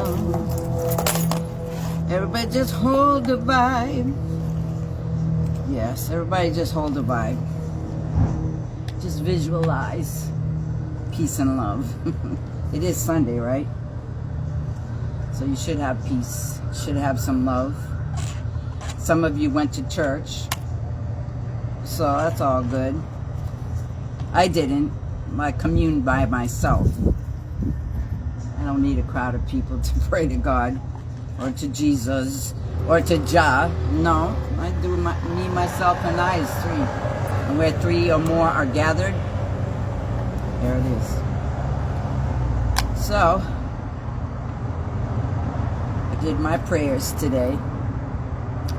down. Everybody just hold the vibe. Yes, everybody just hold the vibe. Just visualize peace and love. It is Sunday, right? So you should have peace. You should have some love. Some of you went to church, so that's all good. I didn't. I communed by myself. I don't need a crowd of people to pray to God or to Jesus or to Jah. No, I do me, myself, and I is three. And where three or more are gathered, there it is. So, I did my prayers today.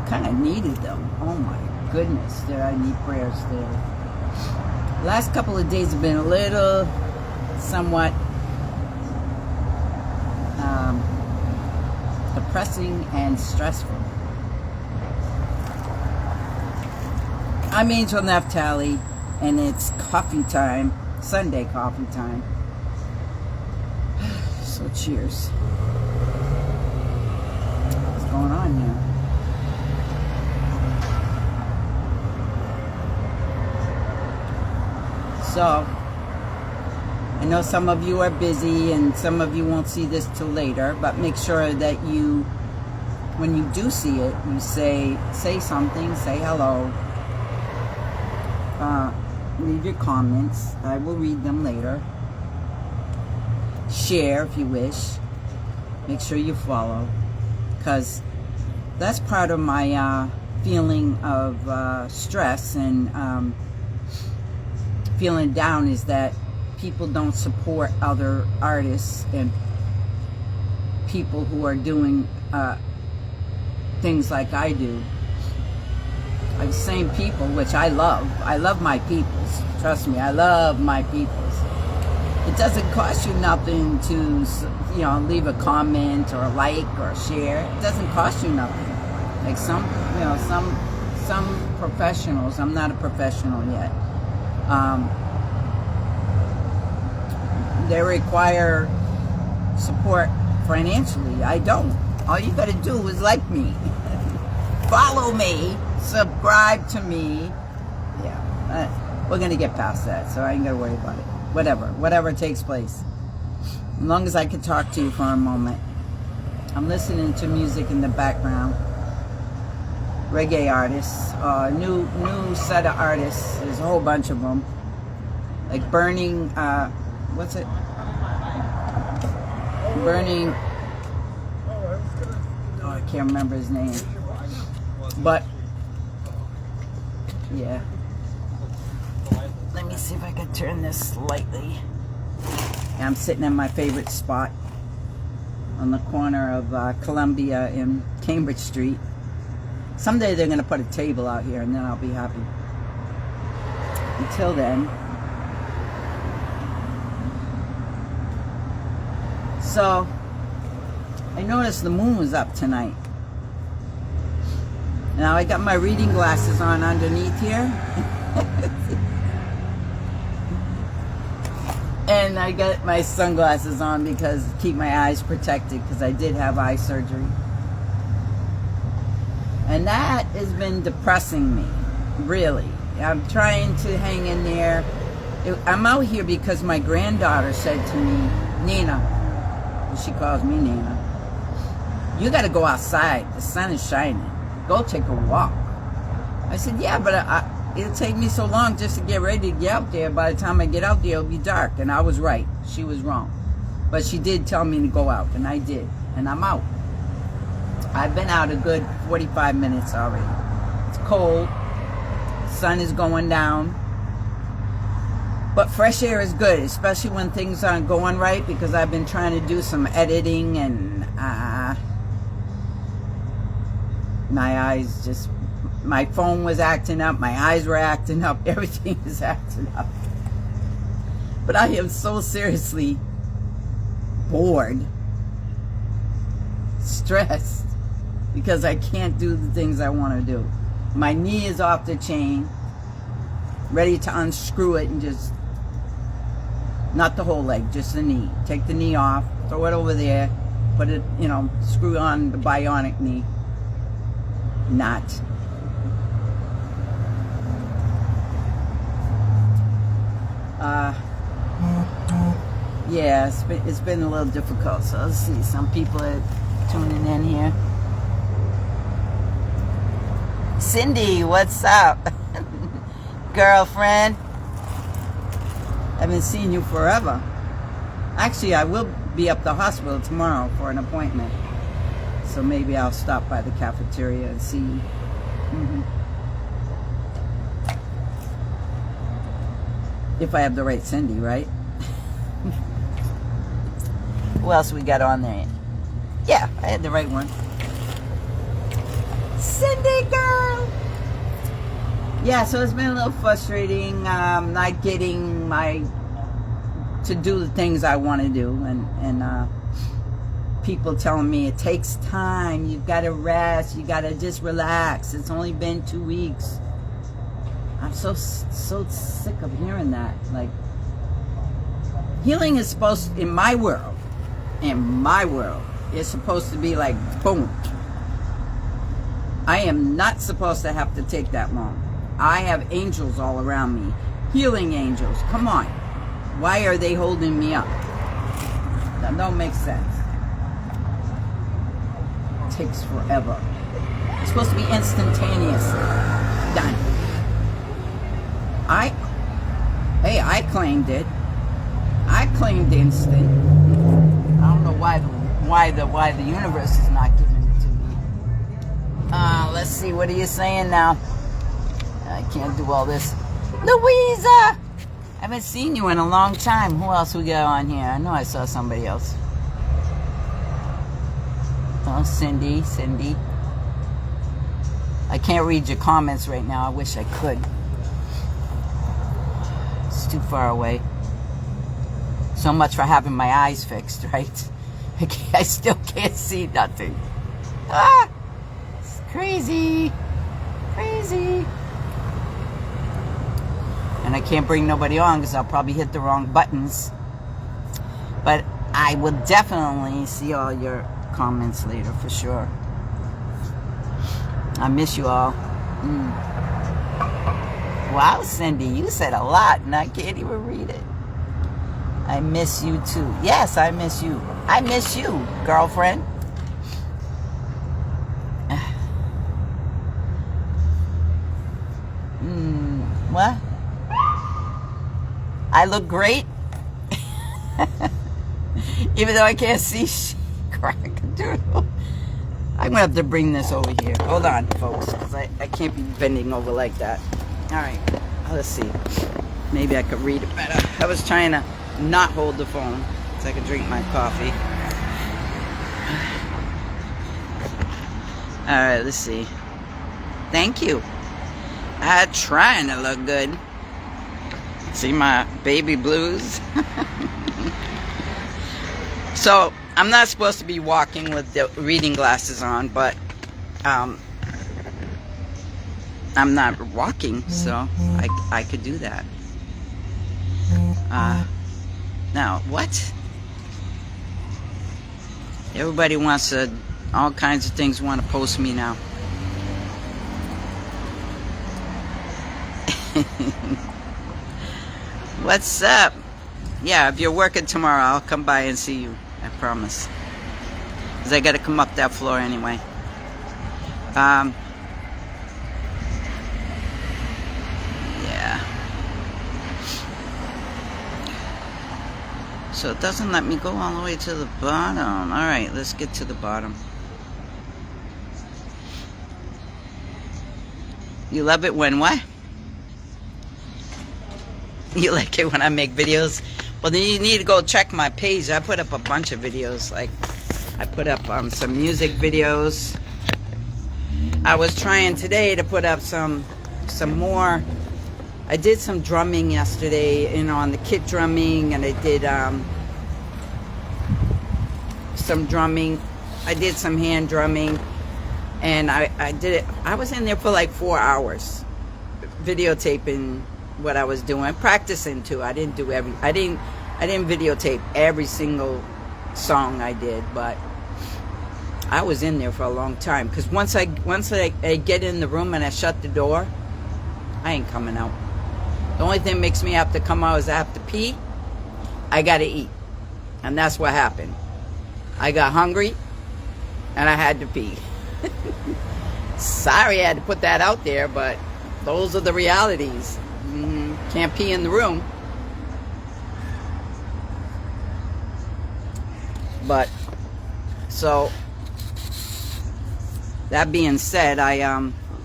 Kind of needed them. Oh my goodness, did I need prayers today. Last couple of days have been a little, somewhat depressing and stressful. I'm Angel Naphtalie, and it's coffee time, Sunday coffee time. So cheers. What's going on here? So, I know some of you are busy and some of you won't see this till later, but make sure that you, when you do see it, you say something, say hello, leave your comments. I will read them later. Share if you wish. Make sure you follow, because that's part of my feeling of stress and feeling down, is that people don't support other artists and people who are doing things like I do. Like the same people, which I love. I love my peoples. Trust me, I love my peoples. It doesn't cost you nothing to, leave a comment or a like or share. It doesn't cost you nothing. Like some professionals. I'm not a professional yet. They require support financially. I don't. All you gotta do is like me, follow me, subscribe to me. Yeah, we're gonna get past that, so I ain't gotta worry about it. Whatever takes place, as long as I can talk to you for a moment. I'm listening to music in the background. Reggae artists, new set of artists. There's a whole bunch of them. Like Burning, what's it? Burning, oh, I can't remember his name. But, yeah. Let me see if I can turn this slightly. I'm sitting in my favorite spot on the corner of Columbia and Cambridge Street. Someday they're going to put a table out here and then I'll be happy. Until then. So, I noticed the moon was up tonight. Now I got my reading glasses on underneath here. And I got my sunglasses on because keep my eyes protected, because I did have eye surgery. And that has been depressing me, really. I'm trying to hang in there. I'm out here because my granddaughter said to me, Nina, she calls me Nina, you got to go outside. The sun is shining. Go take a walk. I said, yeah, but it'll take me so long just to get ready to get out there. By the time I get out there, it'll be dark. And I was right. She was wrong. But she did tell me to go out, and I did. And I'm out. I've been out a good 45 minutes already. It's cold. Sun is going down. But fresh air is good, especially when things aren't going right, because I've been trying to do some editing and my eyes just, my phone was acting up, my eyes were acting up, everything is acting up. But I am so seriously bored, stressed, because I can't do the things I want to do. My knee is off the chain, ready to unscrew it and just, not the whole leg, just the knee. Take the knee off, throw it over there, put it, you know, screw on the bionic knee. Not. Yeah, it's been a little difficult. So let's see. Some people are tuning in here. Cindy, what's up? Girlfriend. I haven't seen you forever. Actually, I will be up the hospital tomorrow for an appointment. So maybe I'll stop by the cafeteria and see you. If I have the right Cindy, right? Who else we got on there? Yeah, I had the right one. Cindy girl! Yeah, so it's been a little frustrating, not getting to do the things I want to do, and people telling me it takes time, you've got to rest, you got to just relax, it's only been 2 weeks. I'm so sick of hearing that. Like, healing is supposed, in my world, it's supposed to be like, boom. I am not supposed to have to take that long. I have angels all around me. Healing angels. Come on. Why are they holding me up? That don't make sense. It takes forever. It's supposed to be instantaneous. Done. I claimed it. I claimed instant. I don't know why the universe is not giving it to me. Let's see, what are you saying now? I can't do all this. Louisa! I haven't seen you in a long time. Who else we got on here? I know I saw somebody else. Oh, Cindy. I can't read your comments right now. I wish I could. It's too far away. So much for having my eyes fixed, right? I still can't see nothing. Ah! It's crazy. And I can't bring nobody on because I'll probably hit the wrong buttons. But I will definitely see all your comments later for sure. I miss you all. Wow, Cindy, you said a lot and I can't even read it. I miss you too. Yes, I miss you. I miss you, girlfriend. What? I look great? Even though I can't see crack-a-doodle. I'm going to have to bring this over here. Hold on, folks, because I can't be bending over like that. All right, let's see. Maybe I could read it better. I was trying to not hold the phone so I could drink my coffee. All right, let's see. Thank you. I'm trying to look good. See my baby blues? So, I'm not supposed to be walking with the reading glasses on, but I'm not walking, so I could do that. Now, what? Everybody wants to, all kinds of things want to post me now. What's up? Yeah, if you're working tomorrow, I'll come by and see you. I promise. Because I got to come up that floor anyway. Yeah. So it doesn't let me go all the way to the bottom. Alright, let's get to the bottom. You love it when what? You like it when I make videos? Well, then you need to go check my page. I put up a bunch of videos. Like, I put up some music videos. I was trying today to put up some more. I did some drumming yesterday, you know, on the kit drumming, and I did some drumming. I did some hand drumming, and I did it. I was in there for like 4 hours, videotaping what I was doing, practicing too. I didn't videotape every single song I did, but I was in there for a long time, because once I get in the room and I shut the door, I ain't coming out. The only thing that makes me have to come out is I have to pee. I gotta eat, and that's what happened. I got hungry, and I had to pee. Sorry I had to put that out there, but those are the realities. Can't pee in the room. But, so, that being said, I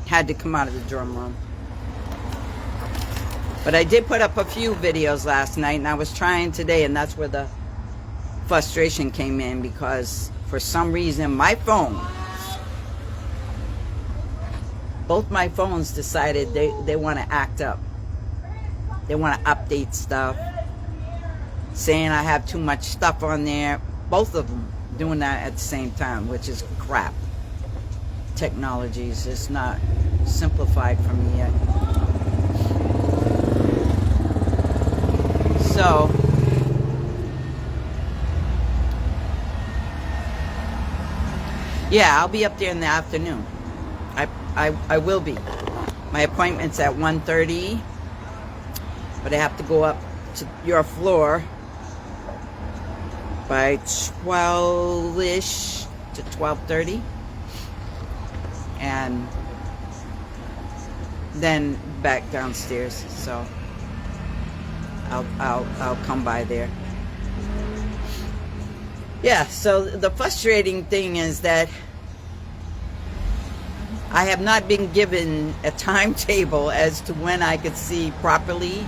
had to come out of the drum room. But I did put up a few videos last night, and I was trying today, and that's where the frustration came in, because for some reason my phone, both my phones decided they want to act up. They want to update stuff, saying I have too much stuff on there. Both of them doing that at the same time, which is crap. Technology is just not simplified for me yet. So, yeah, I'll be up there in the afternoon. I will be. My appointment's at 1:30, but I have to go up to your floor by 12-ish to 12:30, and then back downstairs. So I'll come by there. Yeah, so the frustrating thing is that I have not been given a timetable as to when I could see properly.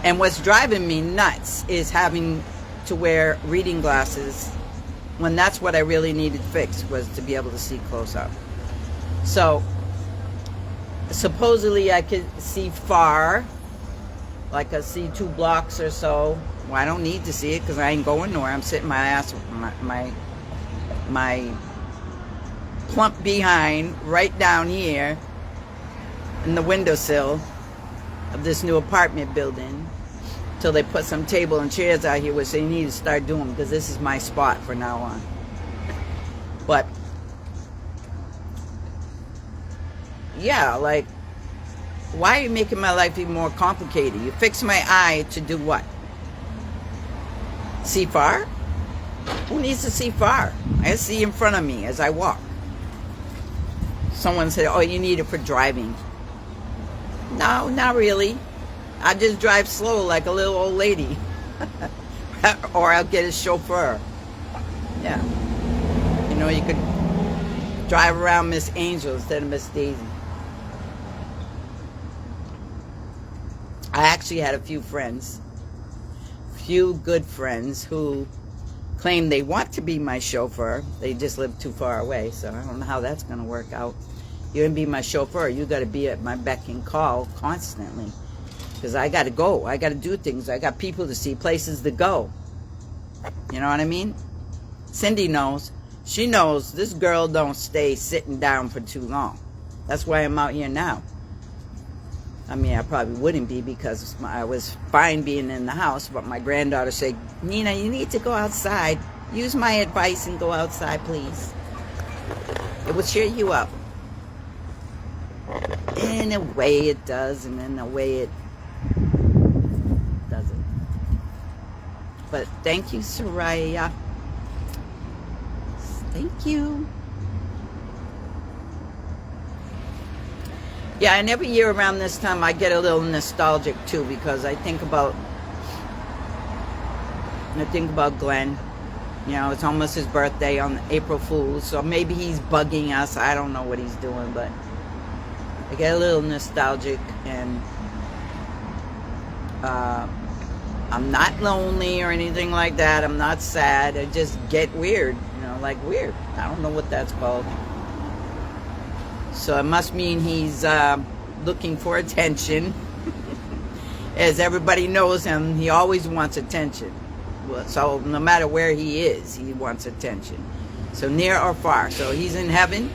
And what's driving me nuts is having to wear reading glasses when that's what I really needed fixed, was to be able to see close up. So supposedly I could see far, like I see 2 blocks or so. Well, I don't need to see it because I ain't going nowhere. I'm sitting my ass, my plump behind right down here in the windowsill of this new apartment building till they put some table and chairs out here, which they need to start doing, because this is my spot from now on. But yeah, like, why are you making my life even more complicated? You fix my eye to do what? See far? Who needs to see far? I see in front of me as I walk. Someone said, oh, you need it for driving. No, not really. I just drive slow like a little old lady. Or I'll get a chauffeur. Yeah. You know, you could drive around Miss Angel instead of Miss Daisy. I actually had a few friends, few good friends, who claim they want to be my chauffeur. They just live too far away, so I don't know how that's going to work out. You're going to be my chauffeur. You got to be at my beck and call constantly, because I got to go. I got to do things. I got people to see, places to go. You know what I mean? Cindy knows. She knows this girl don't stay sitting down for too long. That's why I'm out here now. I mean, I probably wouldn't be, because I was fine being in the house, but my granddaughter said, Nina, you need to go outside. Use my advice and go outside, please. It will cheer you up. In a way it does, and in a way it doesn't. But thank you, Soraya. Thank you. Yeah, and every year around this time I get a little nostalgic too, because I think about Glenn. You know, it's almost his birthday on April Fool's, so maybe he's bugging us. I don't know what he's doing, but I get a little nostalgic, and I'm not lonely or anything like that. I'm not sad. I just get weird, you know, like weird. I don't know what that's called. So it must mean he's looking for attention. As everybody knows him, he always wants attention. So no matter where he is, he wants attention. So near or far. So he's in heaven.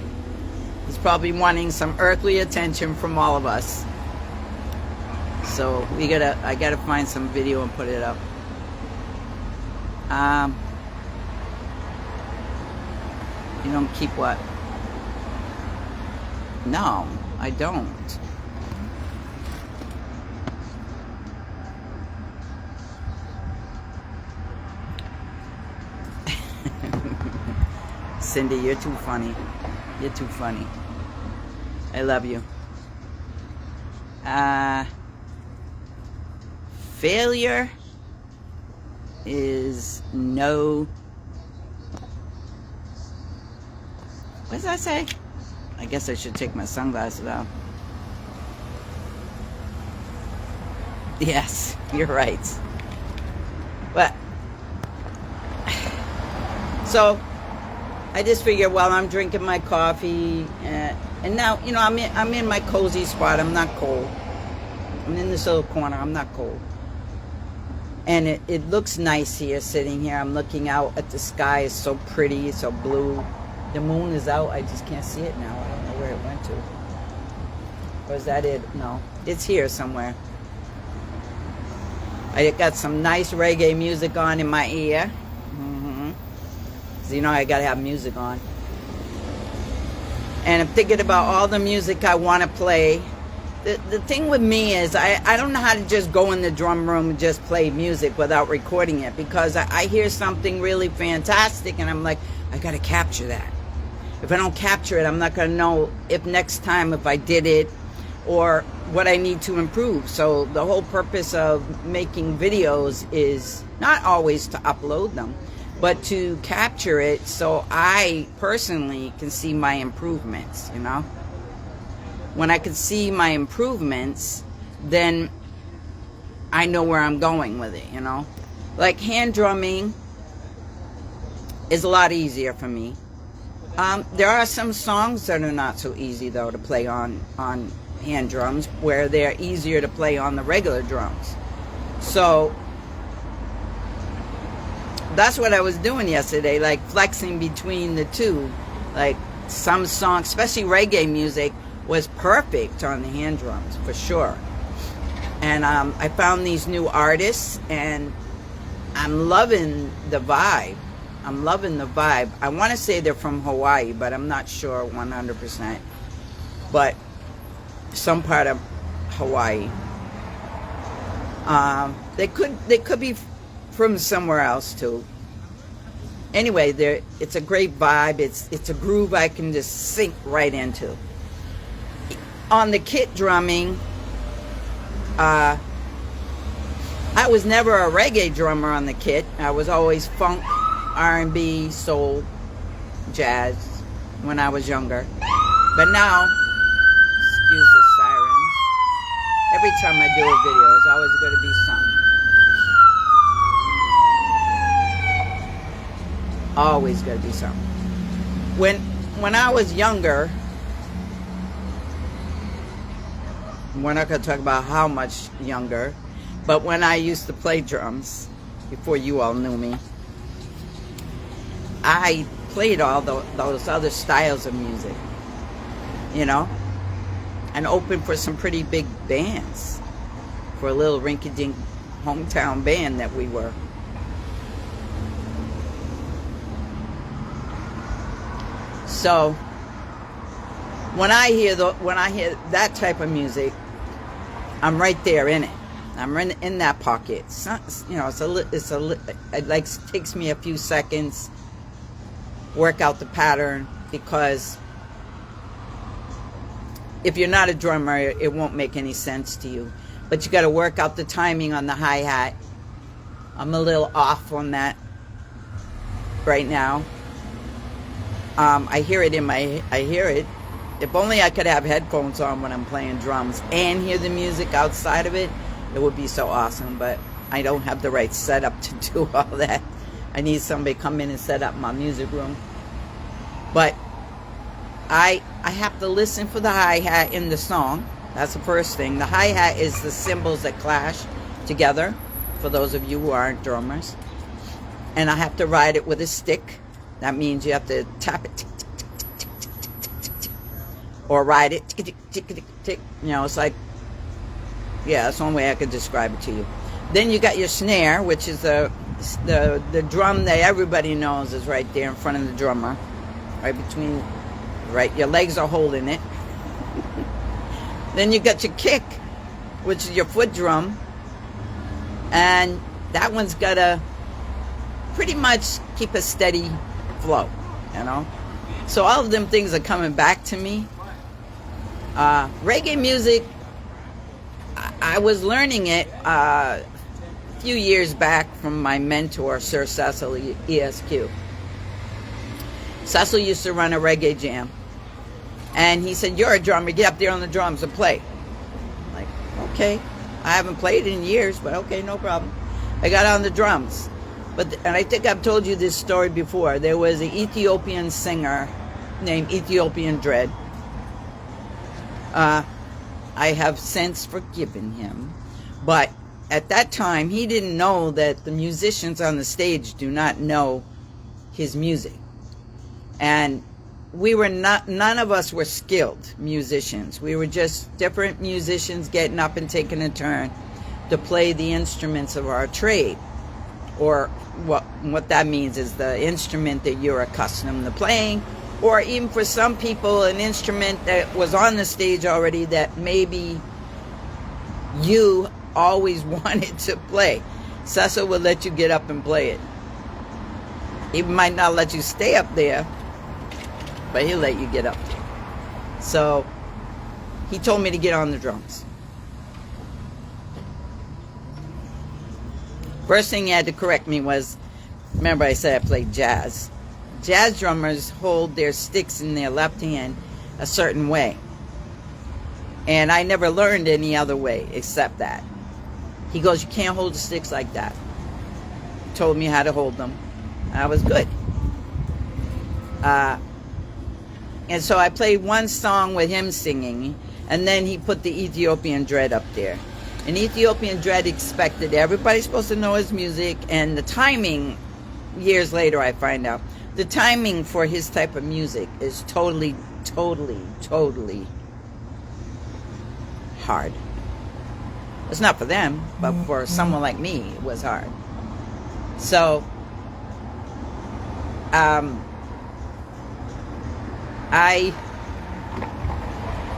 He's probably wanting some earthly attention from all of us. So I gotta find some video and put it up. You don't keep what? No, I don't. Cindy, you're too funny. You're too funny. I love you. Failure is no... What does that say? I guess I should take my sunglasses out. Yes, you're right. But so I just figured while I'm drinking my coffee, and now, you know, I'm in my cozy spot. I'm not cold. I'm in this little corner. I'm not cold. And it looks nice here, sitting here. I'm looking out at the sky. It's so pretty. It's so blue. The moon is out. I just can't see it now. I don't know where it went to. Or is that it? No. It's here somewhere. I got some nice reggae music on in my ear. So, you know, I got to have music on. And I'm thinking about all the music I want to play. The thing with me is I don't know how to just go in the drum room and just play music without recording it, because I hear something really fantastic and I'm like, I got to capture that. If I don't capture it, I'm not going to know if next time if I did it or what I need to improve. So the whole purpose of making videos is not always to upload them, but to capture it so I personally can see my improvements, you know? When I can see my improvements, then I know where I'm going with it, you know? Like hand drumming is a lot easier for me. There are some songs that are not so easy, though, to play on hand drums, where they're easier to play on the regular drums. So that's what I was doing yesterday, like flexing between the two. Like some songs, especially reggae music, was perfect on the hand drums, for sure. And I found these new artists, and I'm loving the vibe. I'm loving the vibe. I want to say they're from Hawaii, but I'm not sure 100%. But some part of Hawaii. They could be from somewhere else too. Anyway, it's a great vibe. It's a groove I can just sink right into. On the kit drumming, I was never a reggae drummer on the kit. I was always funk, R&B, soul, jazz when I was younger. But now, excuse the sirens, every time I do a video, it's always going to be something. Always going to be something. When I was younger, we're not going to talk about how much younger, but when I used to play drums, before you all knew me, I played all those other styles of music, you know, and opened for some pretty big bands, for a little rinky-dink hometown band that we were. So when I hear that type of music, I'm right there in it. I'm in that pocket. It's not, you know, it like takes me a few seconds, work out the pattern, because if you're not a drummer, it won't make any sense to you. But you got to work out the timing on the hi-hat. I'm a little off on that right now. I hear it. If only I could have headphones on when I'm playing drums and hear the music outside of it, it would be so awesome. But I don't have the right setup to do all that. I need somebody to come in and set up my music room. But I have to listen for the hi-hat in the song. That's the first thing. The hi-hat is the cymbals that clash together, for those of you who aren't drummers. And I have to ride it with a stick. That means you have to tap it, tick, tick, tick, tick, tick, tick, tick, tick, tick, or ride it, tick, tick, tick, tick, tick. You know, it's like, yeah, that's one way I could describe it to you. Then you got your snare, which is the drum that everybody knows is right there in front of the drummer, right between, right, your legs are holding it. Then you got your kick, which is your foot drum, and that one's got to pretty much keep a steady flow, you know. So all of them things are coming back to me. Reggae music, I was learning it a few years back from my mentor, Sir Cecil ESQ. Cecil used to run a reggae jam, and he said, "You're a drummer, get up there on the drums and play." I'm like, okay, I haven't played in years, but okay, no problem. I got on the drums. And I think I've told you this story before. There was an Ethiopian singer named Ethiopian Dread. I have since forgiven him. But at that time, he didn't know that the musicians on the stage do not know his music. And none of us were skilled musicians. We were just different musicians getting up and taking a turn to play the instruments of our trade. Or what that means is the instrument that you're accustomed to playing, or even for some people an instrument that was on the stage already that maybe you always wanted to play. Cecil will let you get up and play it. He might not let you stay up there, but he'll let you get up there. So he told me to get on the drums. First thing he had to correct me was, remember I said I played jazz. Jazz drummers hold their sticks in their left hand a certain way. And I never learned any other way except that. He goes, you can't hold the sticks like that. He told me how to hold them. I was good. And so I played one song with him singing, and then he put the Ethiopian Dread up there. And Ethiopian Dread expected everybody's supposed to know his music, and the timing, years later I find out, the timing for his type of music is totally hard. It's not for them, but for someone like me, it was hard. So,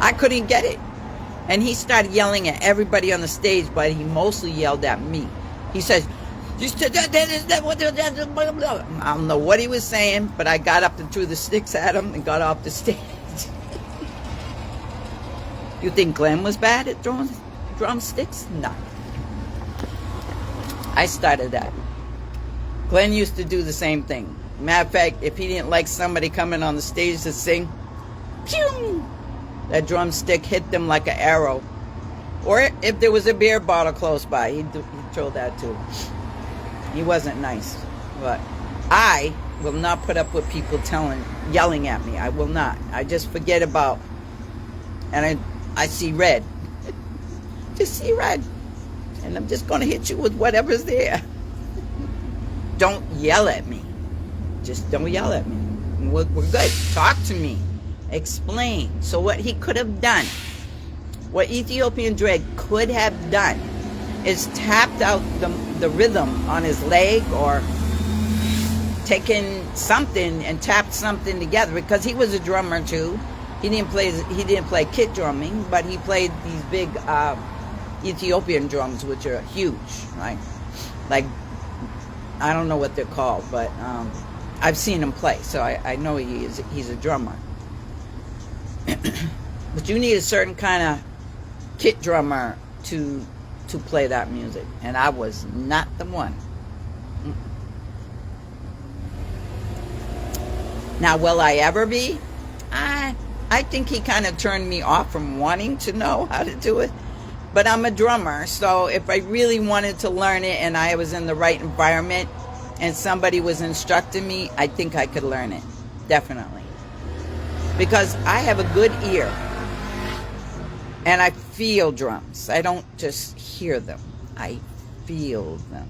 I couldn't get it. And he started yelling at everybody on the stage, but he mostly yelled at me. He says, I don't know what he was saying, but I got up and threw the sticks at him and got off the stage. You think Glenn was bad at throwing drumsticks? No. I started that. Glenn used to do the same thing. Matter of fact, if he didn't like somebody coming on the stage to sing, pew! That drumstick hit them like an arrow. Or if there was a beer bottle close by, he'd throw that too. He wasn't nice. But I will not put up with people yelling at me. I will not. I just forget about, and I see red. Just see red. And I'm just going to hit you with whatever's there. Don't yell at me. Just don't yell at me. We're good. Talk to me. Explain. So what he could have done, what Ethiopian Dread could have done, is tapped out the rhythm on his leg, or taken something and tapped something together, because he was a drummer too. He didn't play kit drumming, but he played these big Ethiopian drums, which are huge, right? Like, I don't know what they're called, but I've seen him play, so I know he's a drummer. But you need a certain kind of kit drummer to play that music, and I was not the one. Now, will I ever be? I think he kind of turned me off from wanting to know how to do it. But I'm a drummer, so if I really wanted to learn it and I was in the right environment and somebody was instructing me, I think I could learn it. Definitely. Because I have a good ear. And I feel drums. I don't just hear them. I feel them.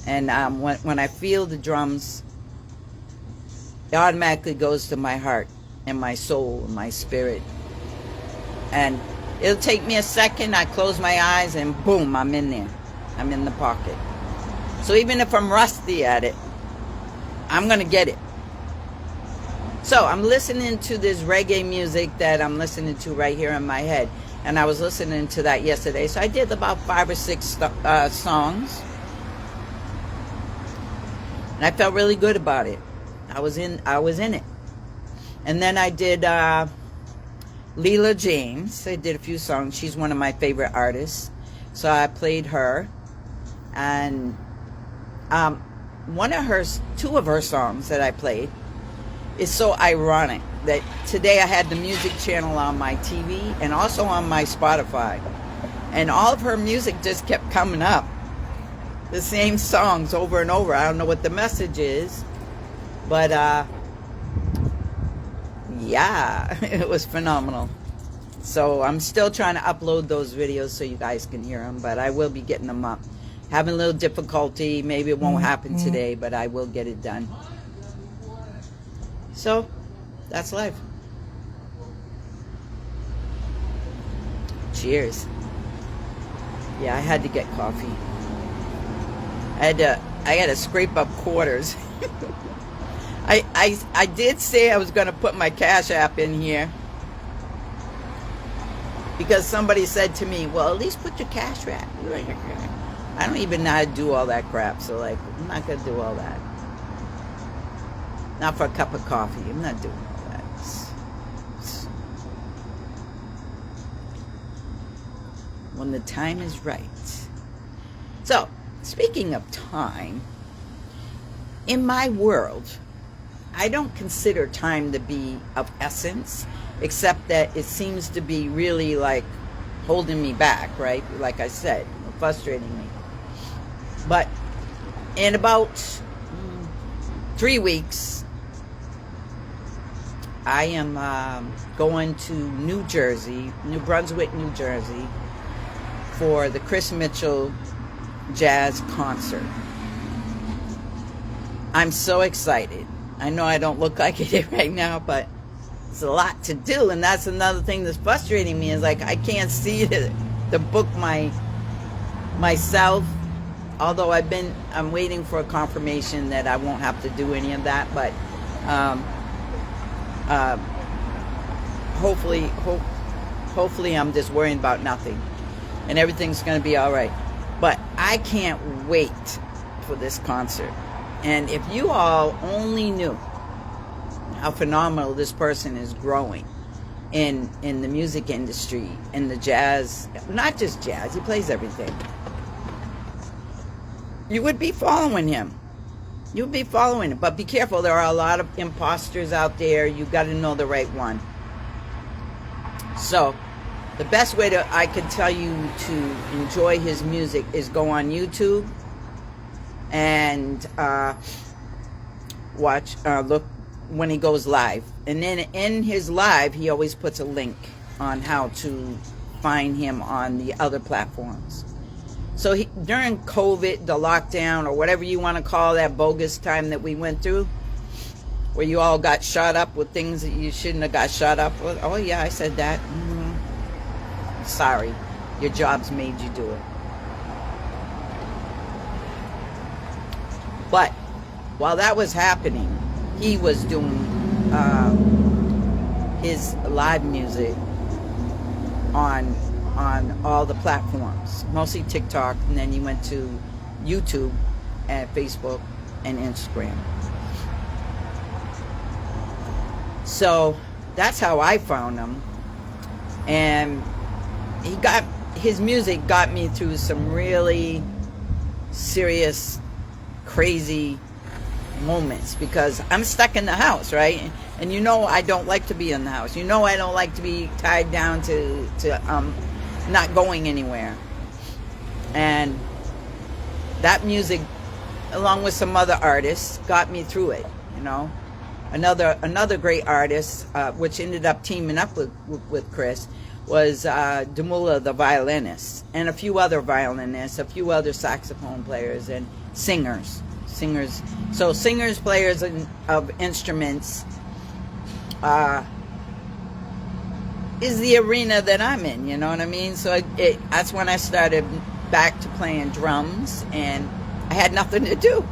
And when I feel the drums, it automatically goes to my heart and my soul and my spirit. And it'll take me a second. I close my eyes and boom, I'm in there. I'm in the pocket. So even if I'm rusty at it, I'm going to get it. So I'm listening to this reggae music that I'm listening to right here in my head. And I was listening to that yesterday. So I did about 5 or 6 songs. And I felt really good about it. I was in it. And then I did Leela James. I did a few songs. She's one of my favorite artists. So I played her. And two of her songs that I played is so ironic that today I had the music channel on my TV and also on my Spotify. And all of her music just kept coming up. The same songs over and over. I don't know what the message is. But, yeah, it was phenomenal. So I'm still trying to upload those videos so you guys can hear them. But I will be getting them up. Having a little difficulty. Maybe it won't happen today, but I will get it done. So, that's life. Cheers. Yeah, I had to get coffee. I had to scrape up quarters. I did say I was going to put my Cash App in here. Because somebody said to me, well, at least put your Cash App. I don't even know how to do all that crap. So, like, I'm not going to do all that. Not for a cup of coffee. I'm not doing all that. When the time is right. So, speaking of time, in my world, I don't consider time to be of essence, except that it seems to be really like holding me back, right? Like I said, frustrating me. But in about 3 weeks, I am going to New Brunswick, New Jersey, for the Chris Mitchell jazz concert. I'm so excited. I know I don't look like it right now, but it's a lot to do, and that's another thing that's frustrating me is like I can't see the book myself. Although I'm waiting for a confirmation that I won't have to do any of that, but hopefully I'm just worrying about nothing, and everything's going to be all right. But I can't wait for this concert. And if you all only knew how phenomenal this person is growing in the music industry, in the jazz, not just jazz, he plays everything. You would be following him. You would be following him. But be careful. There are a lot of imposters out there. You've got to know the right one. So, the best way I could tell you to enjoy his music is go on YouTube and look when he goes live. And then in his live, he always puts a link on how to find him on the other platforms. So during COVID, the lockdown, or whatever you want to call that bogus time that we went through, where you all got shot up with things that you shouldn't have got shot up with. Oh, yeah, I said that. Sorry. Your jobs made you do it. But while that was happening, he was doing his live music on all the platforms, mostly TikTok, and then he went to YouTube and Facebook and Instagram. So that's how I found him, and his music got me through some really serious, crazy moments, because I'm stuck in the house, right? And you know I don't like to be in the house. You know I don't like to be tied down to not going anywhere. And that music, along with some other artists, got me through it, you know. Another great artist, which ended up teaming up with Chris, was Damula, the violinist, and a few other violinists, a few other saxophone players, and singers. So singers, players of instruments, is the arena that I'm in, you know what I mean? So that's when I started back to playing drums, and I had nothing to do.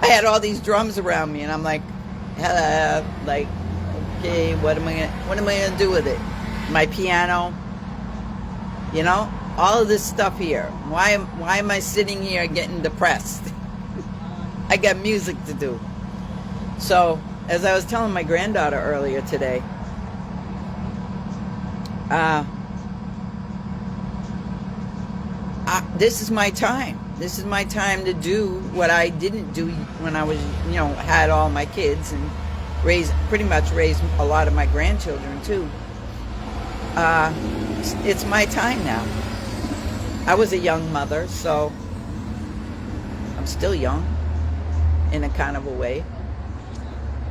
I had all these drums around me, and I'm like, Like, okay, what am I gonna do with it? My piano, you know, all of this stuff here. Why am I sitting here getting depressed? I got music to do. So, as I was telling my granddaughter earlier today, this is my time. This is my time to do what I didn't do when I was, had all my kids and pretty much raised a lot of my grandchildren too. It's my time now. I was a young mother, so I'm still young in a kind of a way.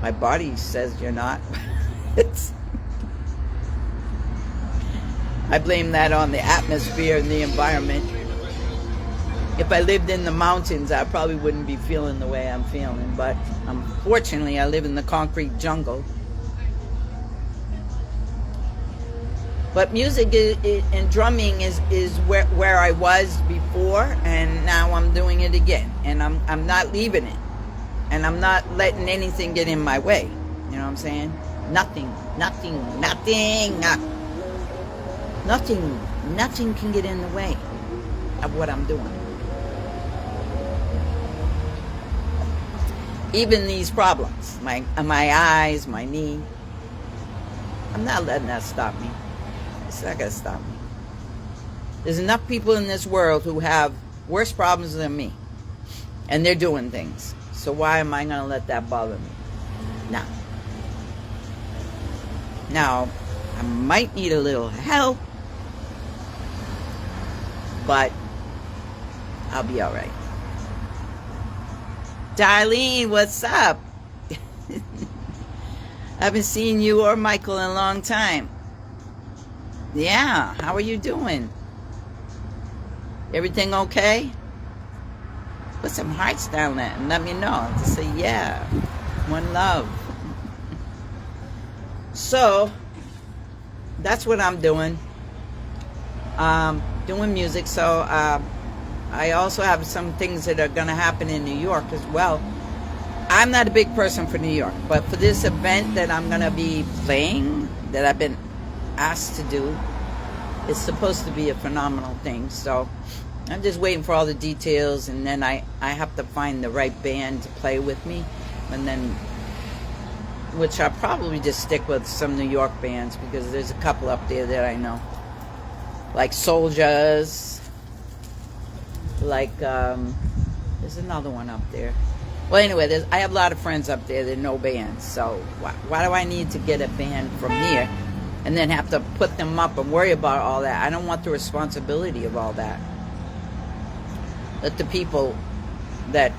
My body says you're not. I blame that on the atmosphere and the environment. If I lived in the mountains, I probably wouldn't be feeling the way I'm feeling. But unfortunately, I live in the concrete jungle. But music and drumming is where I was before, and now I'm doing it again. And I'm not leaving it. And I'm not letting anything get in my way. You know what I'm saying? Nothing can get in the way of what I'm doing. Even these problems, my eyes, my knee, I'm not letting that stop me. It's not going to stop me. There's enough people in this world who have worse problems than me, and they're doing things. So why am I going to let that bother me? No. Now, I might need a little help, but I'll be all right. Darlene, what's up? I haven't seen you or Michael in a long time. Yeah, how are you doing? Everything okay? Put some hearts down there and let me know. Just say, yeah, one love. So, that's what I'm doing. Doing music. So, I also have some things that are going to happen in New York as well. I'm not a big person for New York, but for this event that I'm going to be playing, that I've been asked to do, it's supposed to be a phenomenal thing. So I'm just waiting for all the details, and then I have to find the right band to play with me, and then, which I'll probably just stick with some New York bands, because there's a couple up there that I know, like Soldiers, like there's another one up there. Well, anyway, I have a lot of friends up there that know bands, so why do I need to get a band from here and then have to put them up and worry about all that? I don't want the responsibility of all that. Let the people that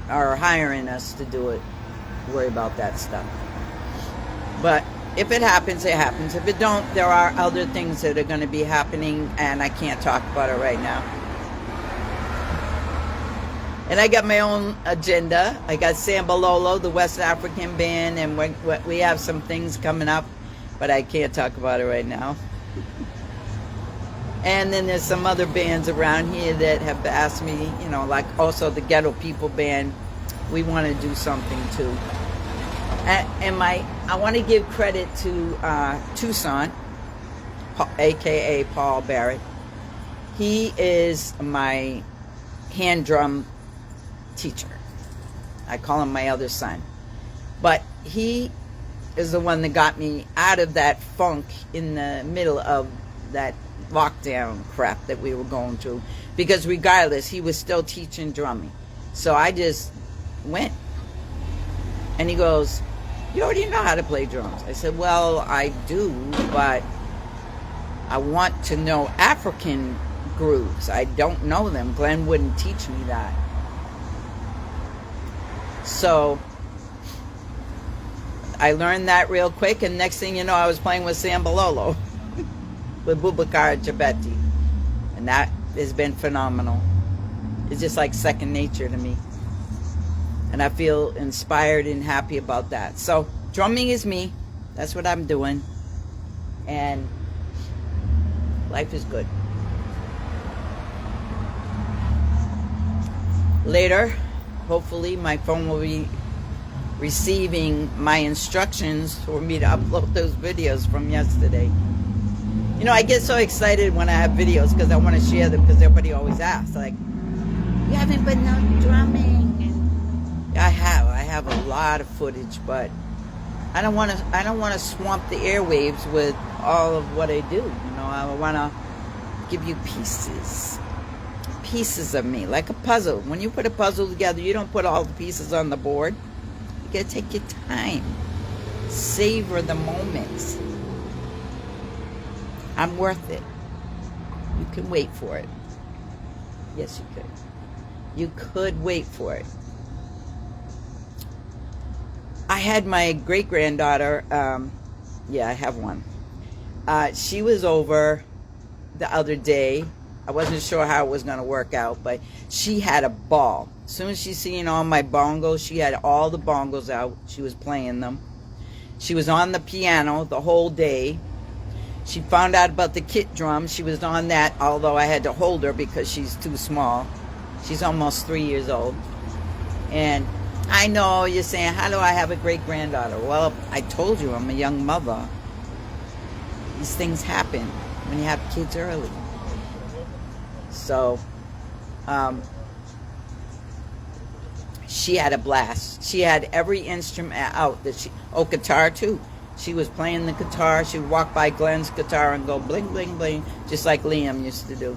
are hiring us to do it worry about that stuff. But if it happens, it happens. If it don't, there are other things that are going to be happening, and I can't talk about it right now. And I got my own agenda. I got Sambalolo, the West African band, and we have some things coming up, but I can't talk about it right now. And then there's some other bands around here that have asked me, like also the Ghetto People band. We want to do something too. And I want to give credit to Tucson, a.k.a. Paul Barrett. He is my hand drum teacher. I call him my other son. But he is the one that got me out of that funk in the middle of that lockdown crap that we were going through. Because regardless, he was still teaching drumming. So I just went. And he goes, "You already know how to play drums." I said, "Well, I do, but I want to know African grooves. I don't know them. Glenn wouldn't teach me that." So I learned that real quick, and next thing you know, I was playing with Sambalolo with Boubacar Jabeti, and that has been phenomenal. It's just like second nature to me, and I feel inspired and happy about that. So drumming is me. That's what I'm doing, and life is good. Later, hopefully my phone will be receiving my instructions for me to upload those videos from yesterday. You know, I get so excited when I have videos because I want to share them, because everybody always asks, like, you haven't been no drumming. And I have a lot of footage, but I don't want to swamp the airwaves with all of what I do. You know, I want to give you pieces of me, like a puzzle. When you put a puzzle together, you don't put all the pieces on the board. You gotta take your time, savor the moments. I'm worth it. You can wait for it. Yes, you could. You could wait for it. I had my great-granddaughter, yeah, I have one. She was over the other day. I wasn't sure how it was going to work out, but she had a ball. As soon as she seen all my bongos, she had all the bongos out. She was playing them. She was on the piano the whole day. She found out about the kit drum. She was on that, although I had to hold her because she's too small. She's almost 3 years old. And I know you're saying, how do I have a great-granddaughter? Well, I told you, I'm a young mother. These things happen when you have kids early. So, she had a blast. She had every instrument out that guitar too. She was playing the guitar. She would walk by Glenn's guitar and go bling, bling, bling, just like Liam used to do.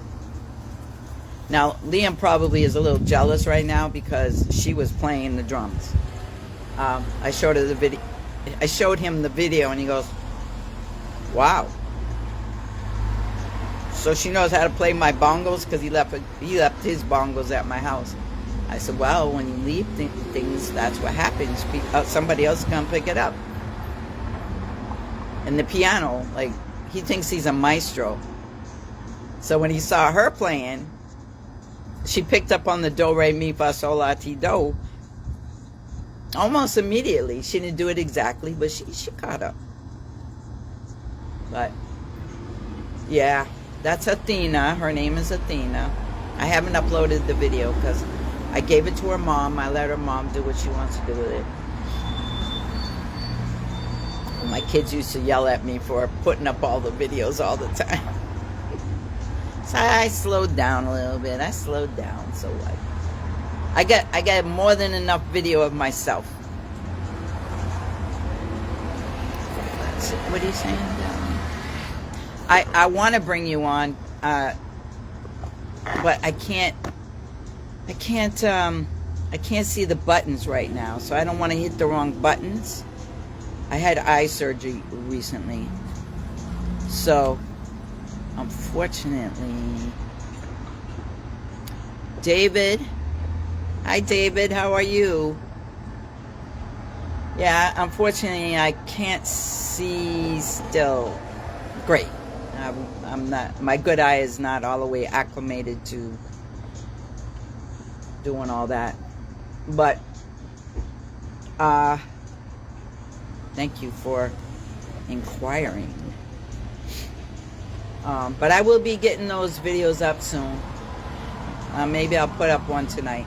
Now, Liam probably is a little jealous right now because she was playing the drums. I showed him the video, and he goes, "Wow." So she knows how to play my bongos, because he left his bongos at my house. I said, well, when you leave things, that's what happens. Somebody else can pick it up. And the piano, like, he thinks he's a maestro. So when he saw her playing, she picked up on the do, re, mi, fa, sol, la, ti, do almost immediately. She didn't do it exactly, but she caught up. But, yeah. That's Athena. Her name is Athena. I haven't uploaded the video because I gave it to her mom. I let her mom do what she wants to do with it. My kids used to yell at me for putting up all the videos all the time. So I slowed down a little bit. I slowed down. So what? I got more than enough video of myself. What are you saying? I want to bring you on, but I can't see the buttons right now, so I don't want to hit the wrong buttons. I had eye surgery recently, so unfortunately, David, hi David, how are you? Yeah, unfortunately, I can't see still great. I'm not, my good eye is not all the way acclimated to doing all that, but thank you for inquiring. But I will be getting those videos up soon. Maybe I'll put up one tonight.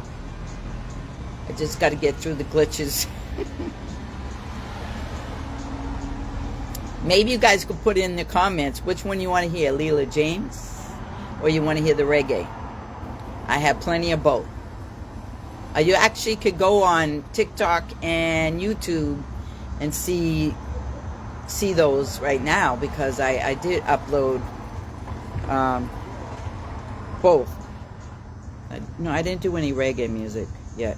I just got to get through the glitches. Maybe you guys could put in the comments which one you want to hear, Leela James, or you want to hear the reggae. I have plenty of both. You actually could go on TikTok and YouTube and see those right now, because I did upload both. No, I didn't do any reggae music yet.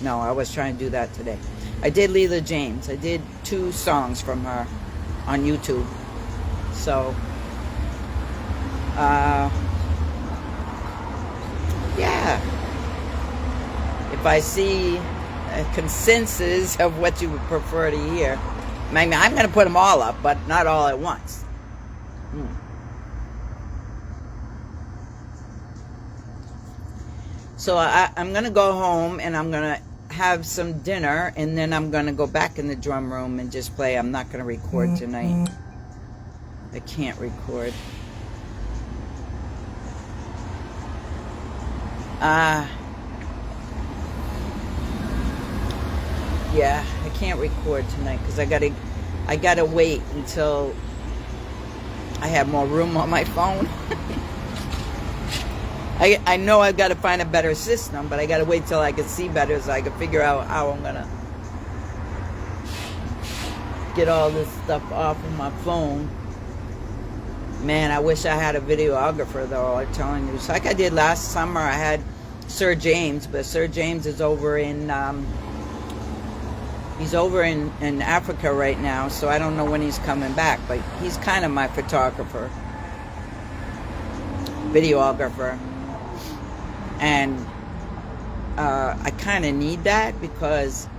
No, I was trying to do that today. I did Leela James. I did 2 songs from her on YouTube. So, yeah. If I see a consensus of what you would prefer to hear, I mean, I'm going to put them all up, but not all at once. So I'm going to go home, and I'm going to have some dinner, and then I'm going to go back in the drum room and just play. I'm not going to record tonight. I can't record. Yeah, I can't record tonight because I gotta wait until I have more room on my phone. I know I've got to find a better system, but I got to wait till I can see better so I can figure out how I'm gonna get all this stuff off of my phone. Man, I wish I had a videographer though, I'm telling you. It's like I did last summer. I had Sir James, but Sir James is over in he's over in Africa right now, so I don't know when he's coming back, but he's kind of my photographer, videographer. And I kind of need that because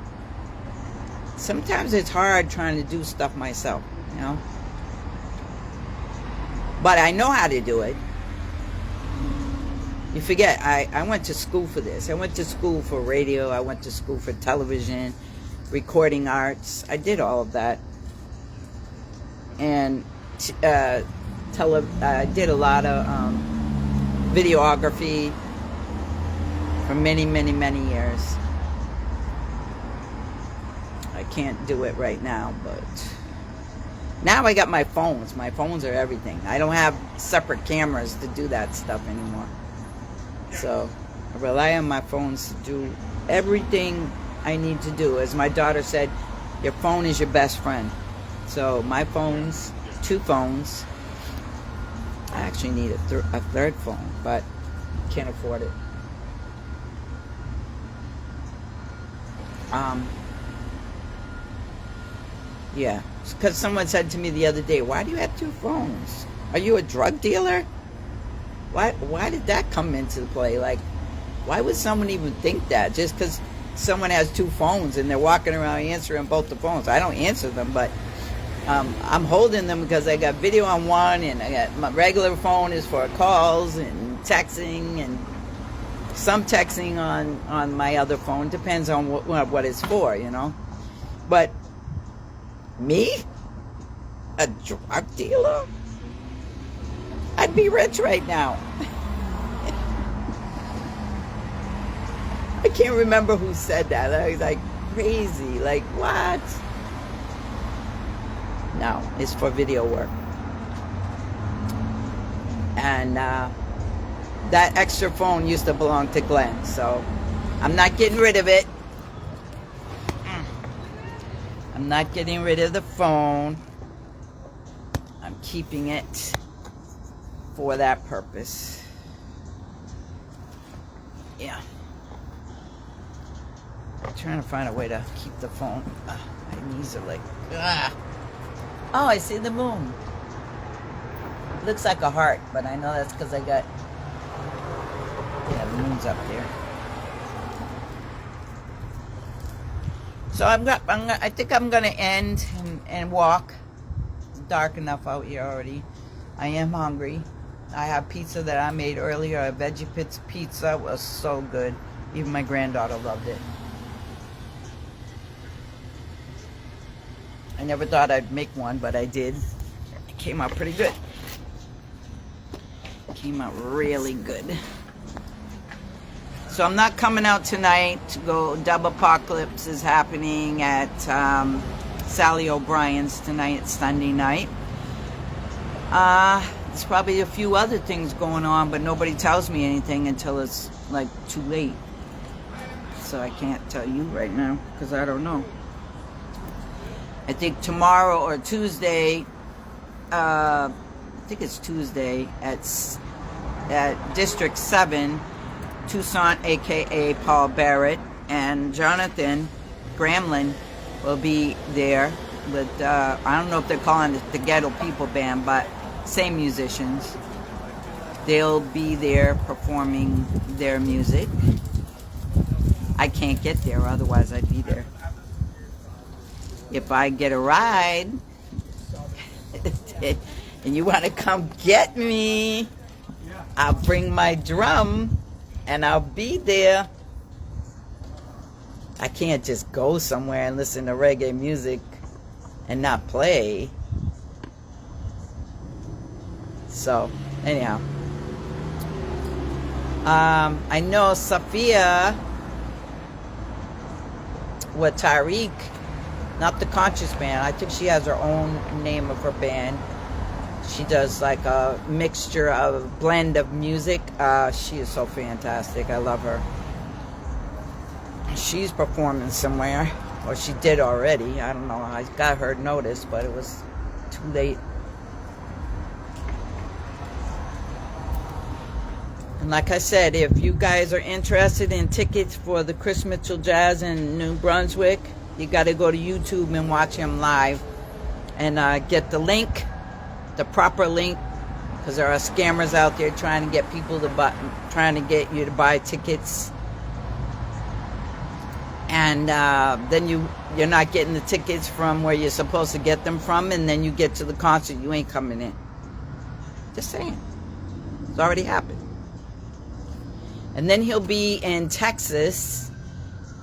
sometimes it's hard trying to do stuff myself, you know. But I know how to do it. You forget, I went to school for this. I went to school for radio. I went to school for television, recording arts. I did all of that. And I did a lot of videography for many, many, many years. I can't do it right now, but now I got my phones. My phones are everything. I don't have separate cameras to do that stuff anymore. So I rely on my phones to do everything I need to do. As my daughter said, your phone is your best friend. So my phones, 2 phones. I actually need a third phone, but can't afford it. Yeah, because someone said to me the other day, why do you have 2 phones? Are you a drug dealer? Why did that come into play? Like, why would someone even think that? Just because someone has 2 phones and they're walking around answering both the phones. I don't answer them, but I'm holding them because I got video on one, and I got my regular phone is for calls and texting, and some texting on my other phone. Depends on what it's for, you know. But me, a drug dealer? I'd be rich right now. I can't remember who said that. I was like, crazy. Like, what? No, it's for video work. And that extra phone used to belong to Glenn, so I'm not getting rid of it. I'm not getting rid of the phone. I'm keeping it for that purpose. Yeah. I'm trying to find a way to keep the phone. My knees are like, ah. Oh, I see the moon. It looks like a heart, but I know that's because I got, yeah, the moon's up there. So I think I'm gonna end and walk. It's dark enough out here already. I am hungry. I have pizza that I made earlier. A veggie pizza was so good. Even my granddaughter loved it. I never thought I'd make one, but I did. It came out pretty good. It came out really good. So I'm not coming out tonight to go. Dub Apocalypse is happening at Sally O'Brien's tonight. It's Sunday night. There's probably a few other things going on, but nobody tells me anything until it's like too late. So I can't tell you right now because I don't know. I think tomorrow or Tuesday, I think it's Tuesday at District 7, Tucson, aka Paul Barrett, and Jonathan Gramlin will be there with, I don't know if they're calling it the Ghetto People Band, but same musicians. They'll be there performing their music. I can't get there, otherwise I'd be there. If I get a ride and you want to come get me, I'll bring my drum and I'll be there. I can't just go somewhere and listen to reggae music and not play. So, anyhow. I know Sophia with Tariq not the Conscious Band. I think she has her own name of her band. She does like a mixture of blend of music. She is so fantastic. I love her. She's performing somewhere, or she did already. I don't know. I got her notice, but it was too late. And like I said, if you guys are interested in tickets for the Chris Mitchell Jazz in New Brunswick, you got to go to YouTube and watch him live, and get the link, the proper link, because there are scammers out there trying to get people to buy, trying to get you to buy tickets, and then you're not getting the tickets from where you're supposed to get them from, and then you get to the concert, you ain't coming in. Just saying, it's already happened. And then he'll be in Texas,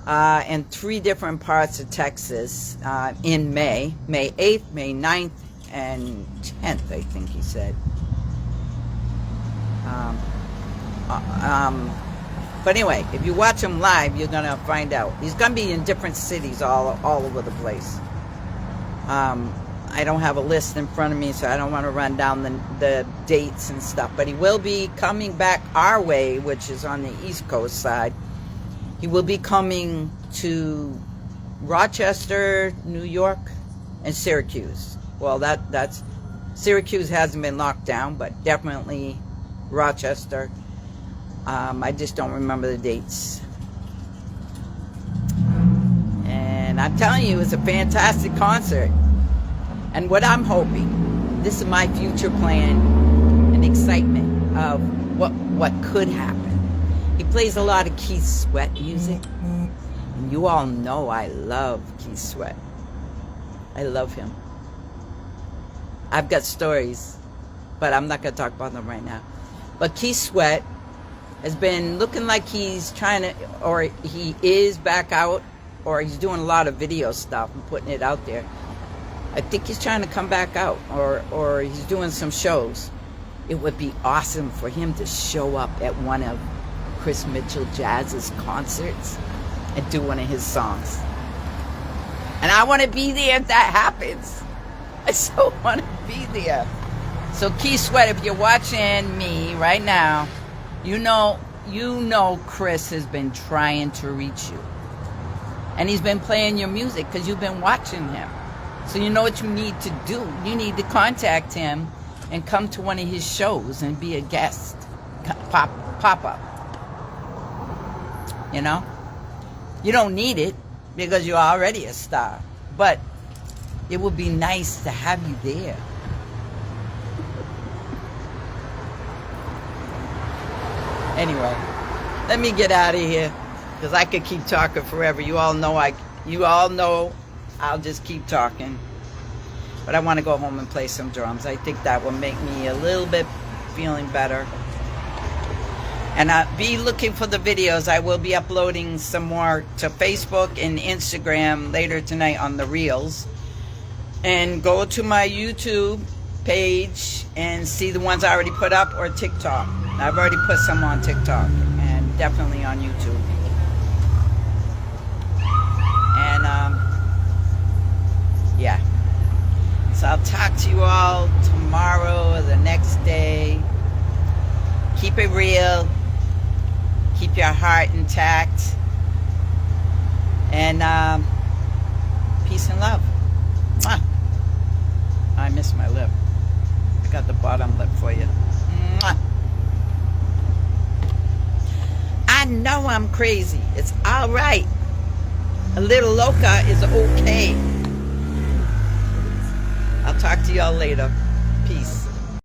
in 3 different parts of Texas, in May 8th, May 9th, and 10th, I think he said. But anyway, if you watch him live, you're going to find out. He's going to be in different cities all over the place. I don't have a list in front of me, so I don't want to run down the dates and stuff. But he will be coming back our way, which is on the East Coast side. He will be coming to Rochester, New York, and Syracuse. Well, that's Syracuse hasn't been locked down, but definitely Rochester. I just don't remember the dates. And I'm telling you, it's a fantastic concert. And what I'm hoping, this is my future plan and excitement of what could happen. He plays a lot of Keith Sweat music. And you all know I love Keith Sweat. I love him. I've got stories, but I'm not going to talk about them right now. But Keith Sweat has been looking like he's trying to, or he is back out, or he's doing a lot of video stuff and putting it out there. I think he's trying to come back out, or he's doing some shows. It would be awesome for him to show up at one of Chris Mitchell Jazz's concerts and do one of his songs. And I want to be there if that happens. I so want to be there. So Keith Sweat, if you're watching me right now, you know Chris has been trying to reach you. And he's been playing your music because you've been watching him. So you know what you need to do. You need to contact him and come to one of his shows and be a guest. Pop up. You know? You don't need it because you're already a star. But it would be nice to have you there. Anyway, let me get out of here because I could keep talking forever. You all know I'll just keep talking. But I want to go home and play some drums. I think that will make me a little bit feeling better. And be looking for the videos. I will be uploading some more to Facebook and Instagram later tonight on the Reels. And go to my YouTube page and see the ones I already put up, or TikTok. I've already put some on TikTok and definitely on YouTube. And yeah. So I'll talk to you all tomorrow or the next day. Keep it real. Keep your heart intact. And peace and love. Mwah. I miss my lip. I got the bottom lip for you. Mwah. I know I'm crazy. It's all right. A little loca is okay. I'll talk to y'all later.